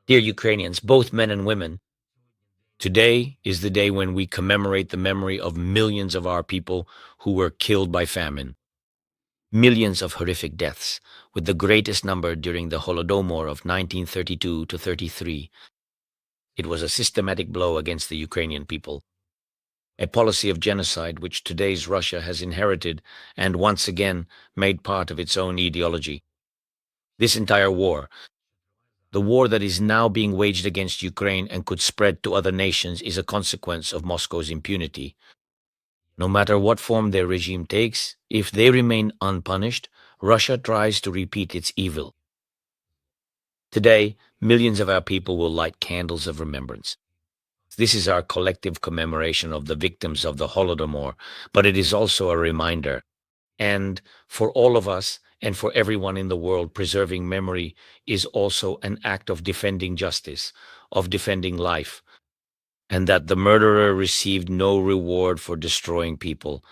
Dear Ukrainians, both men and women, today is the day when we commemorate the memory of millions of our people who were killed by famine. Millions of horrific deaths, with the greatest number during the Holodomor of 1932 to 33. It was a systematic blow against the Ukrainian people, a policy of genocide which today's Russia has inherited and once again made part of its own ideology. This entire war, the war that is now being waged against Ukraine and could spread to other nations, is a consequence of Moscow's impunity. No matter what form their regime takes, if they remain unpunished, Russia tries to repeat its evil. Today, millions of our people will light candles of remembrance. This is our collective commemoration of the victims of the Holodomor, but it is also a reminder. And for all of us and for everyone in the world, preserving memory is also an act of defending justice, of defending life, and that the murderer received no reward for destroying people.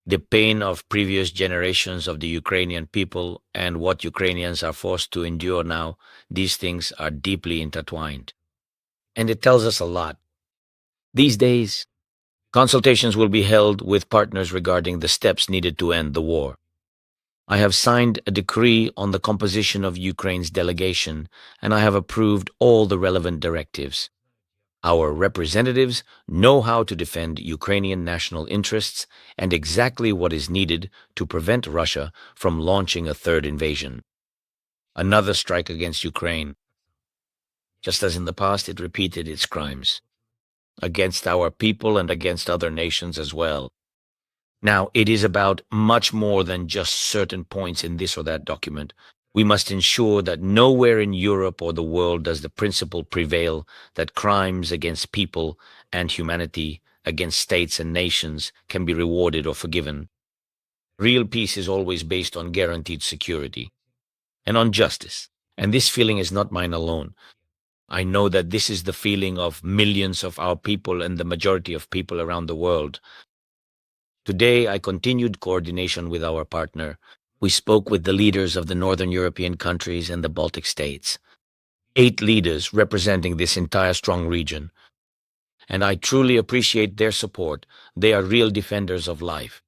The pain of previous generations of the Ukrainian people and what Ukrainians are forced to endure now, these things are deeply intertwined. And it tells us a lot. These days, consultations will be held with partners regarding the steps needed to end the war. I have signed a decree on the composition of Ukraine's delegation, and I have approved all the relevant directives. Our representatives know how to defend Ukrainian national interests and exactly what is needed to prevent Russia from launching a third invasion. Another strike against Ukraine. Just as in the past, it repeated its crimes against our people and against other nations as well. Now, it is about much more than just certain points in this or that document. We must ensure that nowhere in Europe or the world does the principle prevail that crimes against people and humanity, against states and nations, can be rewarded or forgiven. Real peace is always based on guaranteed security and on justice. And this feeling is not mine alone. I know that this is the feeling of millions of our people and the majority of people around the world. Today, I continued coordination with our partner. We spoke with the leaders of the Northern European countries and the Baltic states. 8 leaders representing this entire strong region. And I truly appreciate their support. They are real defenders of life.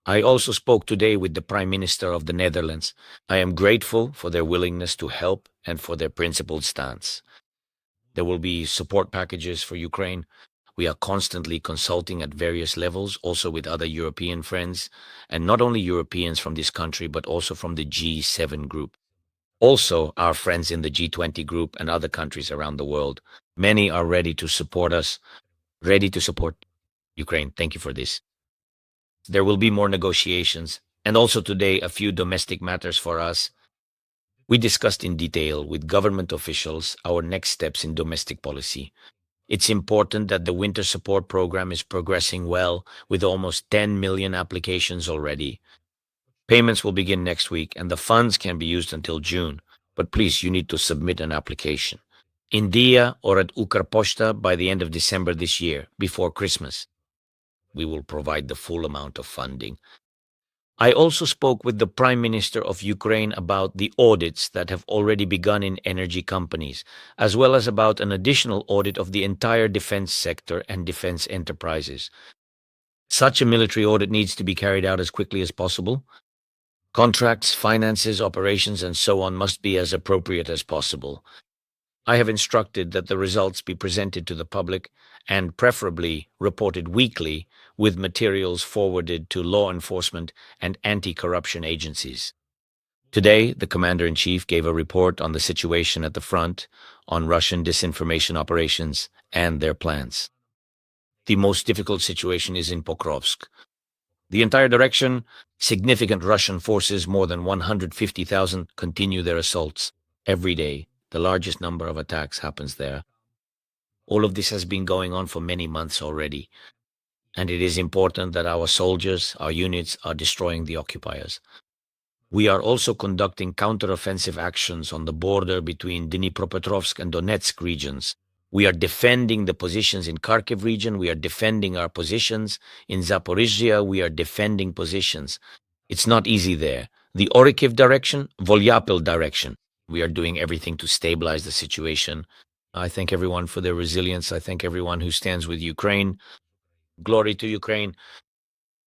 I also spoke today with the Prime Minister of the Netherlands. I am grateful for their willingness to help and for their principled stance. There will be support packages for Ukraine. We are constantly consulting at various levels, also with other European friends, and not only Europeans from this country, but also from the G7 group. Also, our friends in the G20 group and other countries around the world. Many are ready to support us, ready to support Ukraine. Thank you for this. There will be more negotiations, and also today a few domestic matters for us. We discussed in detail with government officials our next steps in domestic policy. It's important that the winter support program is progressing well, with almost 10 million applications already. Payments will begin next week, and the funds can be used until June. But please, you need to submit an application in DIA or at Ukrposhta by the end of December this year, before Christmas. We will provide the full amount of funding. I also spoke with the Prime Minister of Ukraine about the audits that have already begun in energy companies, as well as about an additional audit of the entire defense sector and defense enterprises. Such a military audit needs to be carried out as quickly as possible. Contracts, finances, operations, and so on must be as appropriate as possible. I have instructed that the results be presented to the public and preferably reported weekly, with materials forwarded to law enforcement and anti-corruption agencies. Today, the Commander-in-Chief gave a report on the situation at the front, on Russian disinformation operations and their plans. The most difficult situation is in Pokrovsk. The entire direction, significant Russian forces, more than 150,000, continue their assaults every day. The largest number of attacks happens there. All of this has been going on for many months already, and it is important that our soldiers, our units, are destroying the occupiers. We are also conducting counteroffensive actions on the border between Dnipropetrovsk and Donetsk regions. We are defending the positions in Kharkiv region. We are defending our positions in Zaporizhzhia. We are defending positions. It's not easy there. The Orikhiv direction, Volyapil direction. We are doing everything to stabilize the situation. I thank everyone for their resilience. I thank everyone who stands with Ukraine. Glory to Ukraine.